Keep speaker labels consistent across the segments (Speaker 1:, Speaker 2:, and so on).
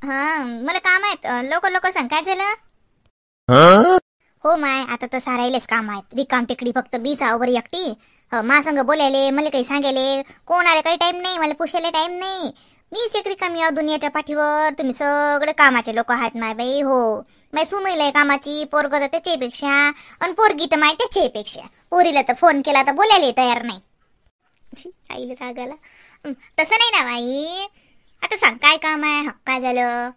Speaker 1: हा मला काम आहेत, लवकर लवकर सांग काय झालं. हो माय, आता तर सारायलेच काम आहेत. रिकाम टेकडी फक्त बीच आवर एकटी. मा संग बोलायले, मला काही सांगायले कोण आले काही टाइम नाही, मला पुशायला टाइम नाही. मीच एक रिकामी आहो दुनियाच्या पाठीवर. तुम्ही सगळे कामाचे लोक आहात माय बाई. हो माय सुनईलंय कामाची, पोरग तर त्याच्यापेक्षा आणि पोरगी तर माय त्याच्यापेक्षा. पोरीला तर फोन केला तर बोलायला तयार नाही. आईला रागाला. तसं नाही ना बाई, आता सांग काय काम आहे. काय झालं.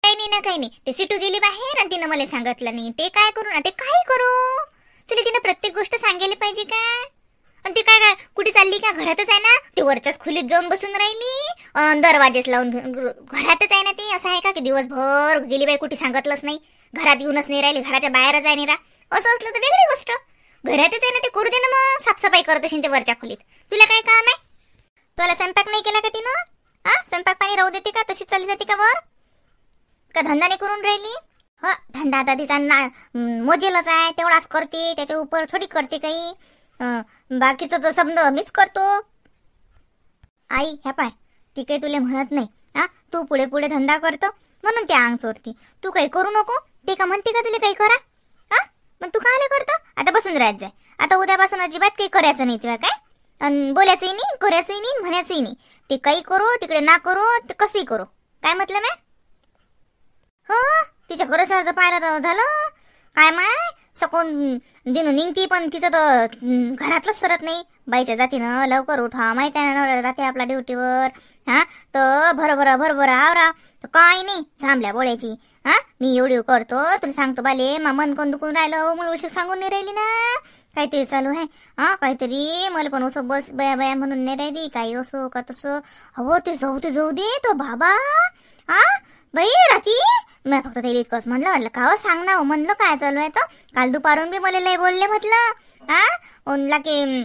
Speaker 1: काही नाही ना, काही नाही. ते सिटू गेली बाहेर आणि तिनं मला सांगितलं नाही. ते काय करू ना, ते काय करू. तुला तिनं प्रत्येक गोष्ट सांगायला पाहिजे का. आणि ती काय काय कुठे चालली का, घरातच आहे ना. ती वरच्याच खोलीत जाऊन बसून राहिली, दरवाजेच लावून घरातच आहे ना. ती असं आहे का की दिवसभर गेली बाई कुठे सांगितलंच नाही, घरात येऊनच नाही राहिली, घराच्या बाहेरच आहे निरा. असं असलं तर वेगळी गोष्ट. घरातच आहे ना, ते करू दे ना मग. साफसफाई करत असेल ते वरच्या खोलीत. तुला काय काम आहे. तुला स्वयंपाक नाही केला का तिनं. स्वयंपाक पाणी राहू देते का, तशीच चालली जाते का वर. का धंदा नाही करून राहिली. हा धंदा आता तिचा मोजेलच आहे, तेवढाच करते. त्याच्या उपर थोडी करते काही. बाकीचं तर समजा मीच करतो. आई ह्या पाय, ती काही तुला म्हणत नाही. तू पुढे पुढे धंदा करतो म्हणून ती अंग चोरती. तू काही करू नको. ते का म्हणते का तुला काही करा. मग तू काय करतो. आता बसून राहत जाय. आता उद्यापासून अजिबात काही करायचं नाही तुला. काय बोलायचंही नाही, करायचंही नाही, म्हणायचंही नाही. ते काही करू तिकडे ना करू, ते कसंही करू. काय म्हटलं मी. हो तिच्या भरोशाचं पाहिलं तर झालं. काय माय सकून दिन निघती पण तिचं तर घरातलंच सरत नाही. बाईच्या जातीनं लवकर उठा, माहिती आहे ना, जाते आपल्या ड्युटीवर. तर भरभर आवरा तर काही नाही झांबल्या बोलायची. मी एवढी करतो तुला सांगतो बाले. मन कोण दुखून राहिलं, मला उशीर सांगून नाही राहिली ना. काहीतरी चालू आहे. काहीतरी मला पण असं बस बया बया म्हणून नाही राहिली. काही असो का तसं. हो ते जाऊ दे तो बाबा. बाई राती मी फक्त ते इतकंच म्हणलं का हो सांग ना. म्हणलं काय चालू आहे. तर काल दुपारून बी मला लय बोलले म्हटलं. ओनला की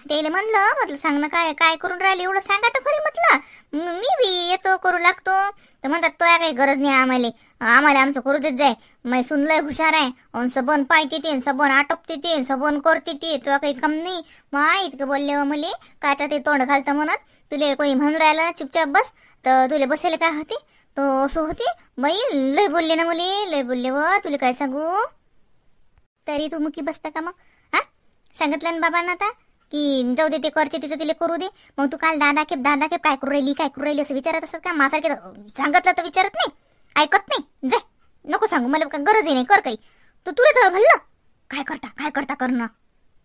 Speaker 1: त्याला म्हटलं सांग ना काय काय करून राहिले एवढं सांगा तर खरी. म्हटलं मी बी येतो करू लागतो. तर म्हणतात तो काही गरज नाही आम्हाला आमचं करू देत जाय. मै सुनलंय हुशार आहे. सबन पायते ते सबन आटपते ते सबन करते ते. तुला काही कम नाही. माय इतकं बोलले मले काचा ते तोंड घालतं म्हणत. तुले कोणी म्हणून राहिलं चुपचाप बस तर तुला बसायला काय होते. तो असं होते बाई. लय बोलले ना मुली, लय बोलले व. तुला काय सांगू. तरी तू मुकी बसता का मग. सांगितलं ना बाबांना आता की जाऊ दे ते करते तिचं तिला करू दे. मग तू काल दादा खेप काय करू राहिली असं विचारत असत का. मासारखे सांगितलं तर विचारत नाही, ऐकत नाही. जाय नको सांगू मला, गरजही नाही. कर काही तू तुला तर भरलं. काय करता करणं.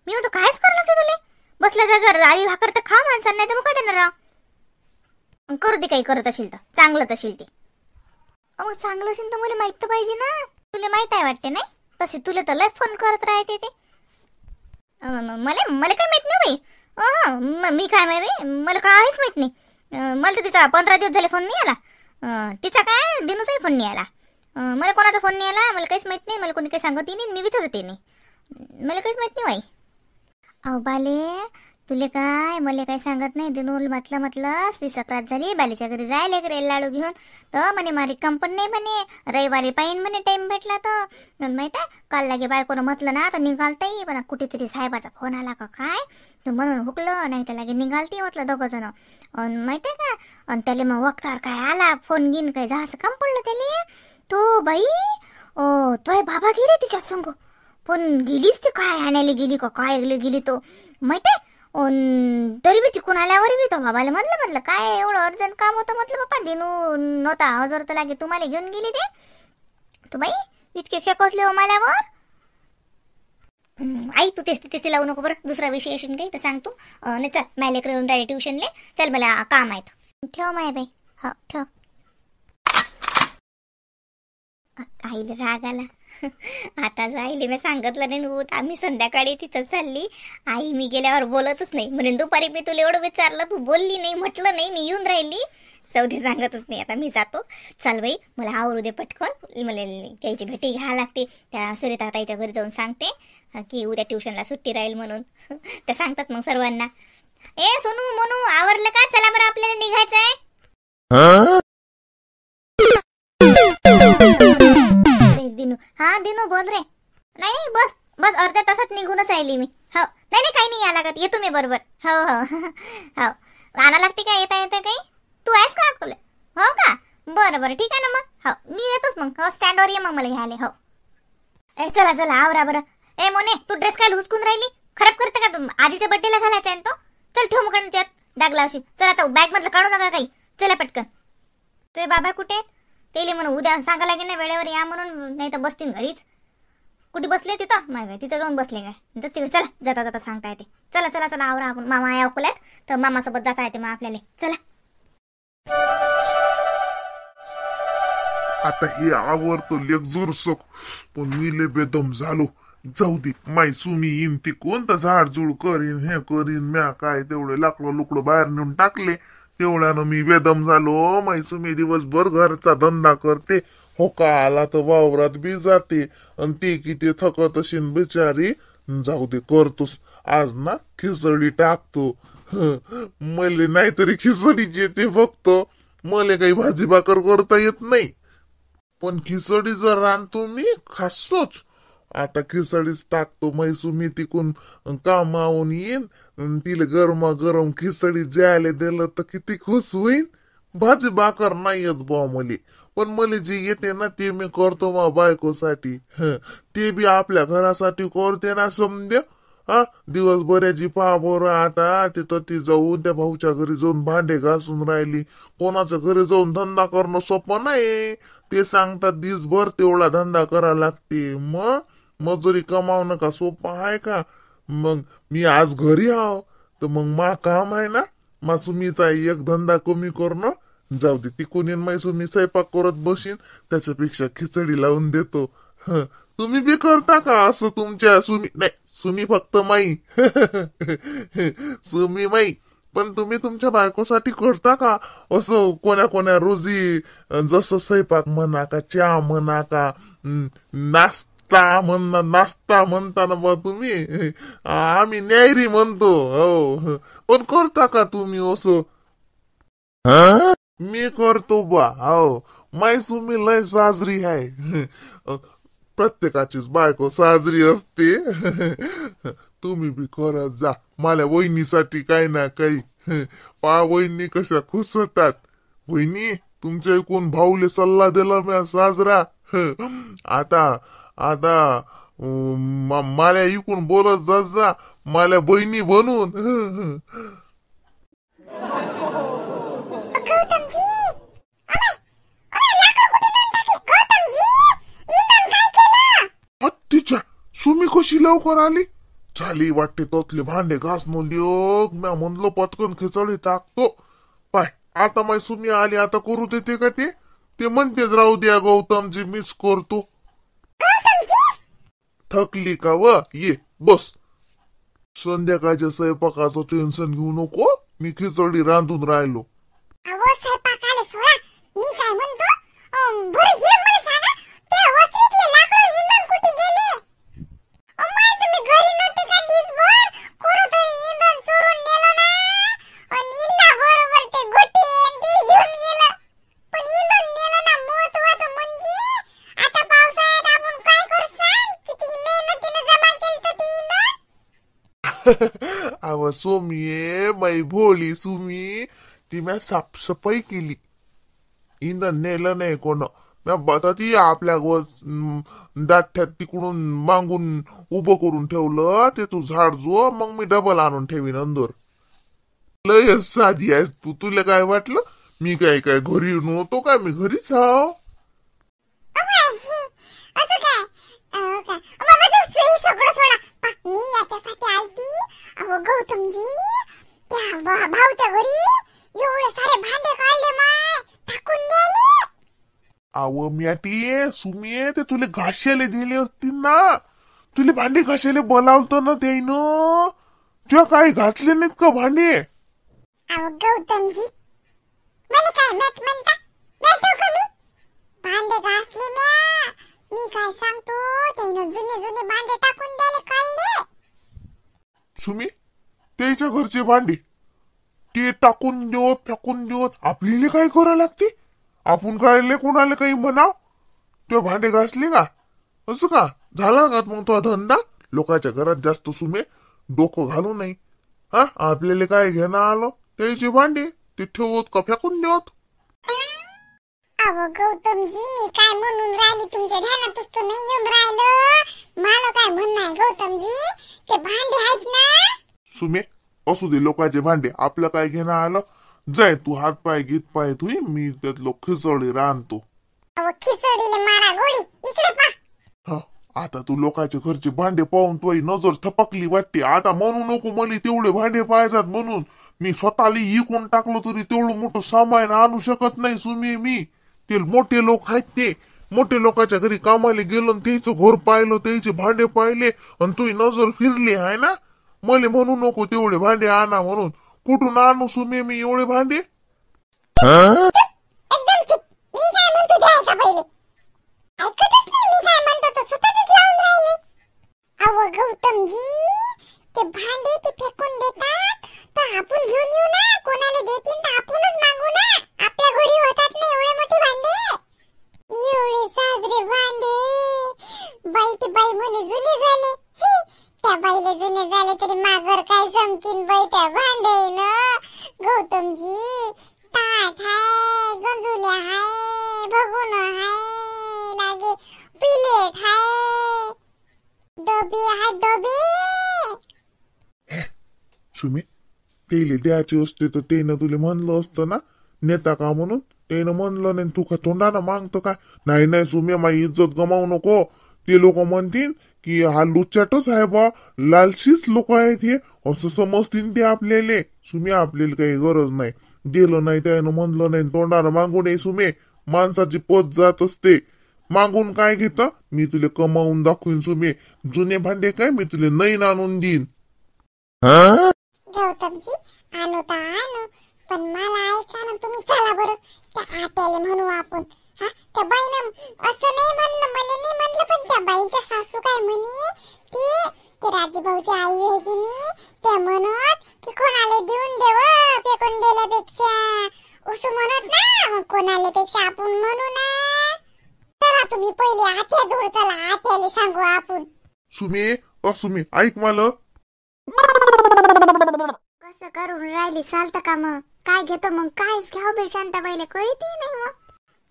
Speaker 1: मी म्हणतो कायच करलं ते तुला. बसल्या जागर आई भाकर तर खा माणसांना, नाही तर मग काय देणार. करू दे काही करत असेल तर चांगलंच असेल ते. मग चांगलं असेल तर मला माहित तर पाहिजे ना. तुला माहित आहे वाटते नाही. तसे तुला तर लय फोन करत राहते ते. मला काय माहित नाही बाई. मी काय माहिती, मला काहीच माहित नाही. मला तर तिचा 15 दिवस झाले फोन नाही आला. तिचा काय दिनूचाही फोन नाही आला. मला कोणाचा फोन नाही आला. मला काहीच माहित नाही. मला कोणी काही सांगत नाही, मी विचारते नाही. मला काहीच माहित नाही बाई. अहो बाले तुले काय मला काही सांगत नाही. दिनूल म्हटलं ती सक्रात झाली बालीच्या घरी जायला लेकरे लाडू घेऊन. तर म्हणे मारी कंपन नाही म्हणे, रविवारी पाहिन म्हणे टाइम भेटला तर. माहित आहे काल लागे बायकोनं म्हटलं ना तर निघालताही, पण कुठेतरी साहेबाचा फोन आला का काय तर म्हणून हुकलं. नाही तर लागे निघालती म्हटलं दोघं जण. माहित आहे का. आणि त्याला मग वक्तावर काय आला फोन घेऊन काय जहाचं काम पडलं त्याला. तो बाई तोय बाबा गेले तिच्या संग. पण गेलीच ती काय आणायला गेली का काय गेली तो माहित आहे. तरी बी तिकून आल्यावर बी तो बाबाला म्हटलं काय एवढं अर्जंट काम होतं. म्हटलं बाप्पा दिनू नव्हता हजर तर लागे तुम्हाला घेऊन गेली ते. तू बाई इतके खेकसले हो माल्यावर. आई तू तेच लावू नको बरं. दुसरा विषय असेल काही तर सांग तू. नाही चल माझ्या लेकरं येऊन राहिले ट्युशनले. चल मला काम आहेत. ठेव माय बाई. हो ठेव. आईला राग आला. आता जायले मी सांगितलं नाही. आम्ही संध्याकाळी तिथं चालली. आई मी गेल्यावर बोलतच नाही म्हणून दुपारी मी तुला एवढं विचारलं तू बोलली नाही, म्हटलं नाही. मी येऊन राहिली. सौदी सांगतच नाही. आता मी जातो. चल बाई मला आवरू दे पटकन. मला त्याची भेटी घ्यायला लागते. त्या सरिता ताईच्या घरी जाऊन सांगते की उद्या ट्युशनला सुट्टी राहील म्हणून. त्या सांगतात मग सर्वांना. ए सोनू मोनू आवरलं का. चला बरं आपल्याला निघायचंय. दिनू दिनू बोल रे. नाही बस अर्ध्या तासात निघूनच राहिली मी. हो नाही काही नाही या लागत. येतो मी बरोबर. हो आणा लागते का येता काही. तू आहेस का अकोले. हो का बरं बरं ठीक आहे ना मग. हो मी येतोच मग. हो स्टँडवर ये मग मला घ्यायला. हो ए चला चला आवरा बरं. ए मोने तू ड्रेस काय हुसकून राहिली? खराब करते का तू? आजीच्या बड्डेला घालायचा आहे ना तो. चल ठेव मग त्यात डाग लावशी. चल आता बॅग मधलं काढू नका काही. चला पटकन. ते बाबा कुठे आहेत? तेले म्हणून उद्या सांगा लागेल ना वेळेवर या म्हणून, नाही तर बसतील घरीच. कुठे बसले तिथं? माय तिथं जाऊन बसले काय? तिकडे चला जाता जाता सांगता येते. चला चला चला आवरा. आपण मामा या अकोल्यात तर मामासोबत जाता येते मग आपल्याला. चला.
Speaker 2: आता हे आवरतो लेक जोरसोक, पण मी लय बेदम झालो. जाऊ दे, माय सुमी येईन ती कोणतं झाडझुड करीन हे करीन. म्या काय तेवढे लाकडं लुकडं बाहेर नेऊन टाकले, तेवढ्यानं मी बेदम झालो. माय सुमी दिवसभर घरचा धंदा करते, हो का आला तर वावरात बी जाते, आणि ते किती थकत असेल बिचारी. जाऊ दे करतोस आज ना खिचडी टाकतो. मले नाहीतरी खिचडी येते फक्त, मले काही भाजी भाकर करता येत नाही. पण खिचडी जर आणतो मी खासोच. आता खिचडीच टाकतो. मैसुमी तिकून कामावून येईन, तिला गरमा गरम खिचडी ज्यायला दिलं तर किती खुश होईन. भाजी भाकर नाही येत बा मले, पण मला जे येते ना ते मी करतो मा बायकोसाठी. ते बी आपल्या घरासाठी करते ना समजा. हा दिवसभराची पहा बरं. आता तिथं ती जाऊन त्या भाऊच्या घरी जाऊन भांडे घासून राहिली. कोणाच्या घरी जाऊन धंदा करणं सोपं नाही. ते सांगतात दिवसभर तेवढा धंदा करा लागते. मग मजुरी कमावणं का सोपं आहे का? मग मी आज घरी आहो तर मग मा काम आहे ना, मा सुमीचा एक धंदा कमी करणं. जाऊ दे तिकून येईन माय सुमी स्वयंपाक करत बसीन, त्याच्यापेक्षा खिचडी लावून देतो. तुम्ही बी करता का असं तुमच्या सुमी? नाही सुमी फक्त माई. सुमी माई. पण तुम्ही तुमच्या बायकोसाठी करता का असं? कोण्या कोण्या रोजी जसं स्वयंपाक म्हणा का, चहा म्हणा का, नाश्ता म्हणता ना बा तुम्ही. आम्ही न्यायरी म्हणतो. हो पण करता का तुम्ही असं? मी करतो बा. हो माय सुमी लय साजरी आहे. प्रत्येकाचीच बायको साजरी असते. तुम्ही बी करत जा मला वहिनीसाठी काही ना काही. पा वहिनी कशा खुश होतात. वहिनी तुमच्या ऐकून भाऊले सल्ला दिला मी साजरा. आता आता मला ऐकून बोलत जात जा मला बहिणी बनून. हत्तीच्या सुमी कशी लवकर आली? झाली वाटते तोतले भांडे घासणं लिओग. म्या म्हणलो पटकन खिचडी टाकतो. पाय आता माय सुमी आली, आता करू देते का ते? ते म्हणतेच राहू द्या गौतमजी मिस करतो. थकली का व? ये बस. संध्याकाळच्या स्वयंपाकाचं टेन्शन घेऊ नको, मी खिचडी रांधून राहिलो. अव सोमी बाई भोली सुमी, ती म्या साफसफाई केली. इंधन नेलं नाही कोण. आता ती आपल्या दाठ्यात तिकडून मागून उभं करून ठेवलं. ते तू झाड जो मग मी डबल आणून ठेवीन अंदर. लय साधी आहेस तू. तुला काय वाटलं मी काय काय घरी नव्हतो का? मी घरीच हाव.
Speaker 1: गौतमजी त्या भाऊच्या घरी एवढे सारे भांडे काढले माय, टाकून द्याले.
Speaker 2: अव म्याटी सुमी ते तुले घाशाले दिले असतील ना. तुले भांडे घाशाले बोलावतो ना त्यानं. तुला काही घासले नाहीत का भांडे?
Speaker 1: अहो गौतमजी मला काय मॅट म्हणता? मॅट का मी भांडे घासले म्या. मी काय सांगतो, त्यानं जुने जुने भांडे टाकून द्याले काढले.
Speaker 2: सुमी त्याच्या घरचे भांडे ते टाकून देत फेकून देत आपल्याला काय करावं लागते? आपण काय कोणाला काही म्हणाव? ते भांडे घासले का असं का झाला का मग तो धंदा? लोकांच्या घरात जास्त सुमे डोकं घालू नाही. हा आपल्याला काय घेणं आलं? त्याचे भांडे ते ठेवत का फेकून देत?
Speaker 3: अहो गौतमजी, मी काय म्हणून राहिली तुमच्या ध्यानातच तर नाही येऊन राहिलं. मला काय म्हणणं आहे गौतमजी, ते भांडे आहेत ना.
Speaker 2: सुमे, असू दे लोकांचे भांडे, आपलं काय घेणं आलं. जाय तू हात पाय गीत पाय धुई, मी त्यातलं खिचडी रांधतो.
Speaker 3: अहो खिचडीले मारा गोळी, इकडे पा.
Speaker 2: हा, आता तू लोकांच्या घरचे भांडे पाहून तुझी नजर थपकली वाटते. आता म्हणू नको मला तेवढे भांडे पाहिजेत म्हणून. मी स्वतःला इकून टाकलो तरी तेवढं मोठं सामान आणू शकत नाही सुमे मी. ते मोठे लोक आहेत, ते मोठे लोकांच्या घरी कामाला गेलो, त्याचं घर पाहिलं, त्याचे भांडे पाहिले, आणि तुझी नजर फिरली आहे ना. मला म्हणू नको तेवढे भांडे आणा म्हणून. कुठून आणू सुमे मी एवढे भांडे?
Speaker 3: एकदम चुप. मी काय म्हणतो ते ऐका पहिले. ऐकतच नाही मी काय म्हणतो, तर स्वतःच लावून राहिले. अहो गौतमजी, ते भांडे ते फेकून देतात, तर आपण घेऊन येऊ ना. कोणाला देतील तर आपणच मागू ना. आपल्या घरी होतात ना एवढे मोठे भांडे, एवढे साजरे भांडे. बाई ते बाई म्हणे जुने झाले. त्या बाईला जुने झाले तरी माघर काय समकीन बाई त्या भांडे ना. गौतमजी, ताट हाय, गंजुल्या हाय, भगुन हाय, लागे प्लेट हाय, डबे हाय डबे.
Speaker 2: सुमे, तेले द्यायचे असते तर त्यानं तुला म्हणलं असतं ना, नेता का म्हणून. त्यानं म्हणलं नाही, तू का तोंडानं मागतो का? नाही नाही सुमे, माझी इज्जत गमावू नको. ते लोक म्हणतील की हा लुच्चाटच आहे बा, लालशीच लोक आहेत हे, असं समजतील ते आपल्याला. सुमे, आपल्याला काही गरज नाही. दिलं नाही त्यानं म्हणलं नाही, तोंडानं मागू नये सुमे. माणसाची पत जात असते. मागून काय घेतं? मी तुला कमावून दाखवीन सुमे. जुने भांडे काय मी तुला नईन आणून देईन.
Speaker 3: गौतमजी, आणू तर आणू, पण मला ऐका ना तुम्ही. चला बरं त्या आत्याला म्हणू आपण. हा, त्या बाईनं असं नाही म्हणलं, मला नाही म्हणलं, पण त्या बाईच्या सासू काय म्हणे, ते राजूभाऊची आई आहे की नाही, त्या म्हणत की कोणाला देऊन देव फेकून दिल्यापेक्षा. असं म्हणत ना, मग कोणाला पेक्षा आपण म्हणू ना. चला तुम्ही पहिले आत्या जोड, चला आत्याला सांगू आपण.
Speaker 2: सुमे, सुमे ऐक मला.
Speaker 3: कसं करून राहिली, चालतं का मग? काय घेतो मग? कायच घ्याव बाई शांताबाईला कळते नाही. मग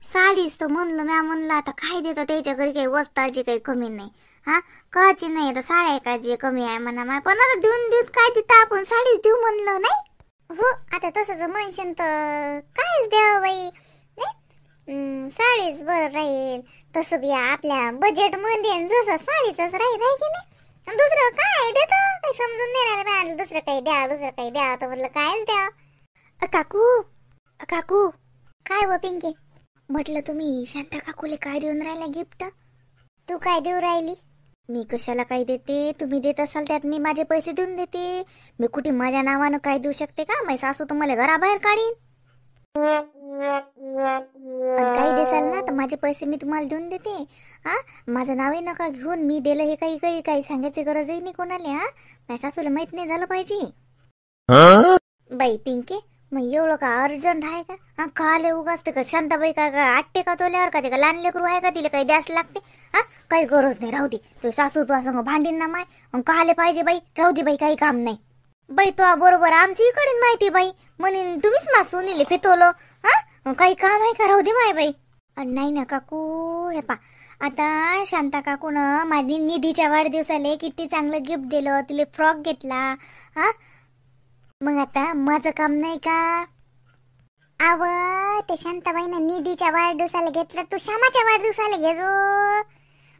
Speaker 1: साडीच तर म्हणलं, म्या म्हणलं आता काय देतो, त्याच्या घरी काही वस्ताची काही कमी नाही. हा, काची नाही आता साड्या एकाची कमी आहे म्हणा माय, पण आता देऊन देऊन काय देता आपण, साडीच देऊ म्हणलं नाही.
Speaker 3: हो, आता तसंच म्हणशील तर कायच द्यावं बाई. साडीच बरं राहील. तसं बी आपल्या बजेट मध्ये जसं साडीच राहील आहे की नाही. दुसरं काय देत काही समजून देणार नाही. दुसरं काही द्या, दुसरं काही द्या, तर म्हटलं कायच द्या.
Speaker 1: काकू, काकू,
Speaker 3: काय व पिंकी?
Speaker 1: म्हटलं तुम्ही शांता काकूले काय देऊन राहिला गिफ्ट?
Speaker 3: तू काय देऊ राहिली?
Speaker 1: मी कशाला काय देते? तुम्ही देत असाल त्यात मी माझे पैसे देऊन देते. मी कुठे माझ्या नावानं काय देऊ शकते का? माझी सासू तर मला घराबाहेर काढीन. काही देसाल ना तर माझे पैसे मी तुम्हाला देऊन देते. हा, माझं नावही नका घेऊन. मी दिलं हे काही काही काही सांगायची गरजही नाही कोणाला. हा, माझ्या सासूला माहित नाही झालं पाहिजे. बाई पिंके, मग एवढं का अर्जंट आहे का? हा, काले उगाच ते का शांताबाई काय का आटते का तोल्यावर का? ते का लहान लेकरू आहे का? तिला काही द्यास लागते. हा, काही गरज नाही, राहू दे. तो सासू तुझा संग भांडीन ना माय, काले पाहिजे बाई, राहू दे बाई, काही काम नाही. बाई तो बरोबर आमची इकडे माहिती बाई, म्हणून तुम्हीच मा सुनीले फेतवलं. हा, काही काम आहे का? राहू दे माय बाई. नाही ना काकू, हे पा आता शांता काकून माझी निधीच्या वाढदिवसाला किती चांगलं गिफ्ट दिलं, तिला फ्रॉक घेतला. हा, मग आता माझं काम नाही का?
Speaker 3: आव, ते शांताबाईनं निधीच्या वाढदिवसाला घेतलं, तू श्यामाच्या वाढदिवसाला घे जो.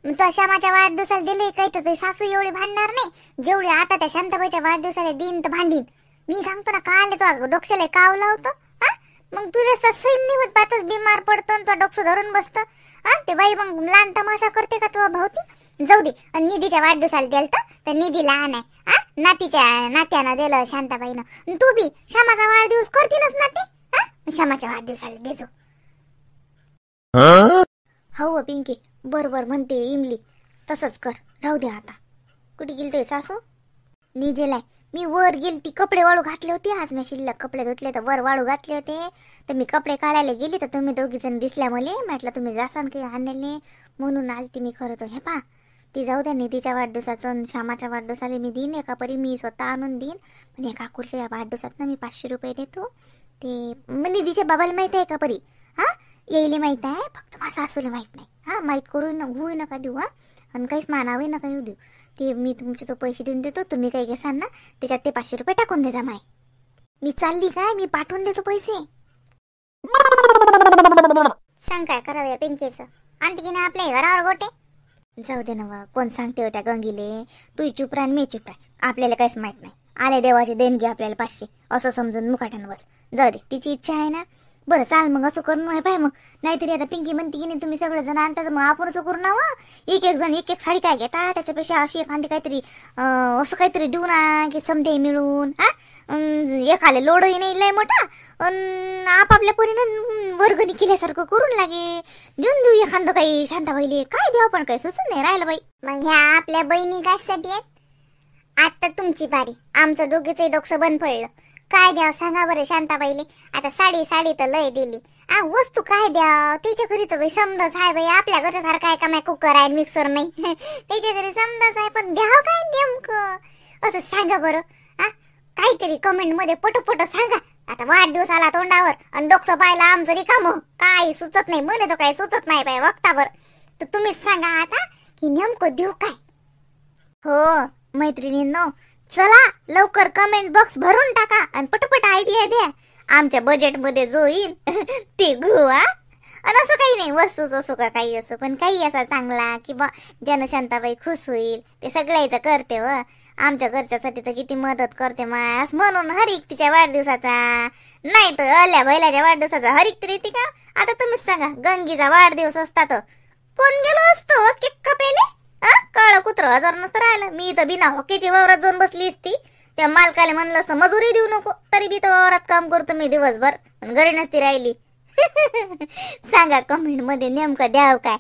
Speaker 3: तो श्यामाच्या वाढदिवसाला दिले काही तर सासू एवढी भांडणार नाही जेवढी आता त्या शांताबाईच्या वाढदिवसाला देईन तर भांडीन. मी सांगतो ना, काल तो डोक्याला काव लावतो. हा, मग तुझ्या सैन निघत पातच बिमार पडतो, तो डोकं धरून बसतं. हा, ते बाई मग लहान तमाशा करते का तुझा भावती? जाऊ दे. निधीच्या वाढदिवसाला दिलं तर निधी लहान आहे. हा, नात्यानं दिलं शांताबाईनं. तू बी श्यामाचा वाढदिवस करतीनच ना ते. हा, श्यामाच्या वाढदिवसाला देजो.
Speaker 1: हो पिंकी, बरोबर म्हणते इमली, तसंच कर. राहू दे. आता कुठे गेली ते सासू? निजेलाय. मी वर गेली, ती कपडे वाळू घातले होते. आज मी शिल्लक कपडे धुतले तर वर वाळू घातले होते, तर मी कपडे काढायला गेली तर तुम्ही दोघी जण दिसल्या मला. म्हटलं तुम्ही जासान काही आणले म्हणून आलती मी. खरं तर हे पा, ती जाऊ द्या. निधीच्या वाढदिवसाचं श्यामाच्या वाढदिवसाला मी देईन एका परी, मी स्वतः आणून देईन. पण या काकूरच्या वाढदिवसात ना मी 500 रुपये देतो. ते निधीच्या बाबाला माहिती आहे का परी? हा, येईल माहित आहे, फक्त माझ्या सासूला माहित नाही. हा, माहित करू होऊ नका देऊ. हा, आणि काहीच मानावे नका येऊ देऊ. ते मी तुमचे तो पैसे देऊन देतो, तुम्ही काही घेसाल ना त्याच्यात ते 500 रुपये टाकून द्या माय. मी चालली काय, मी पाठवून देतो पैसे. सांग काय करावं या पिंकीचं, आणते की नाही आपल्या घरावर गोटे. जाऊ दे ना, कोण सांगते होत्या गंगीले. तू चुप राह, मी चुप राह, आपल्याला काहीच माहित नाही. आले देवाचे देणगी आपल्याला 500 असं समजून मुकाट्यानं बस. जाऊ दे, तिची इच्छा आहे ना. बरं चाल मग, असं करून आहे पाय. मग नाहीतरी आता पिंकी म्हणते की नाही तुम्ही सगळेजण आणता, मग आपण असं करू ना. एक एक जण एक एक साडी काय घेता, त्याच्यापेक्षा अशी एखादी काहीतरी असं काहीतरी देऊ ना की समजे मिळून. हा, एकाले लोडही नाही लय मोठा, आपापल्या परीनं वर्गणी केल्यासारखं करून लागे. देऊन देऊ एखादं काही शांताबाईले. काय देऊ आपण, काही सुचून नाही राहिलं बाई.
Speaker 3: मग ह्या आपल्या बहिणी कशासाठी आहेत? आता तुमची बारी, आमचं दोघीचंही डोकं बंद पडलं. काय द्याव सांगा बरं शांताबाईले. आता साडी तर लय दिली, वस्तू काय द्याव? त्याच्या घरी तर समजच आहे बाई, आपल्या घरच्या सारखं आहे का? माय कुकर आहे, मिक्सर नाही. त्याच्या घरी समजच आहे, पण द्याव काय नेमकं असं सांगा बरं. काहीतरी कमेंट मध्ये पटोपट सांगा. आता वाढदिवस आला तोंडावर आणि डोकं पाहिलं आमचं रिकामं, काही सुचत नाही मला, तर काही सुचत नाही बाई वक्तावर. तर तुम्हीच सांगा आता की नेमकं देऊ काय.
Speaker 1: हो मैत्रिणींनो, चला लवकर कमेंट बॉक्स भरून टाका आणि पटपट आयडिया द्या. आमच्या बजेट मध्ये जो येईल ते घेऊ. आणि असं काही नाही, वस्तूच असो का काही असो, पण काही असा चांगला की बा ज्यानं शांताबाई खुश होईल ते सगळ्याचं करते. व आमच्या घरच्यासाठी तर किती मदत करते मास, म्हणून हरिक तिच्या वाढदिवसाचा नाही तर अल्या बैलाच्या वाढदिवसाचा हरिक तरी येते का. आता तुम्हीच सांगा, गंगीचा वाढदिवस असता तर कोण गेलो असतो केक कापायला? काळ कुत्र हजार नसतं राहिलं. मी तर बिना हॉकीची वावरात जाऊन बसली असती. त्या मालकाला म्हणलं असतं मजुरी देऊ नको, तरी बी तर वावरात काम करतो मी दिवसभर, पण घरी नसती राहिली. सांगा कमेंट मध्ये नेमकं द्याव काय.